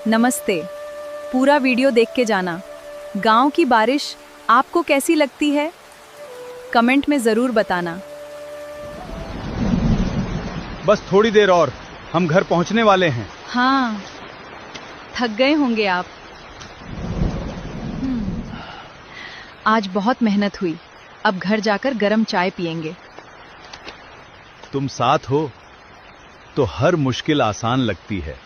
नमस्ते। पूरा वीडियो देख के जाना। गांव की बारिश आपको कैसी लगती है? कमेंट में ज़रूर बताना। बस थोड़ी देर और, हम घर पहुंचने वाले हैं। हाँ, थक गए होंगे आप। आज बहुत मेहनत हुई। अब घर जाकर गरम चाय पिएंगे। तुम साथ हो तो हर मुश्किल आसान लगती है।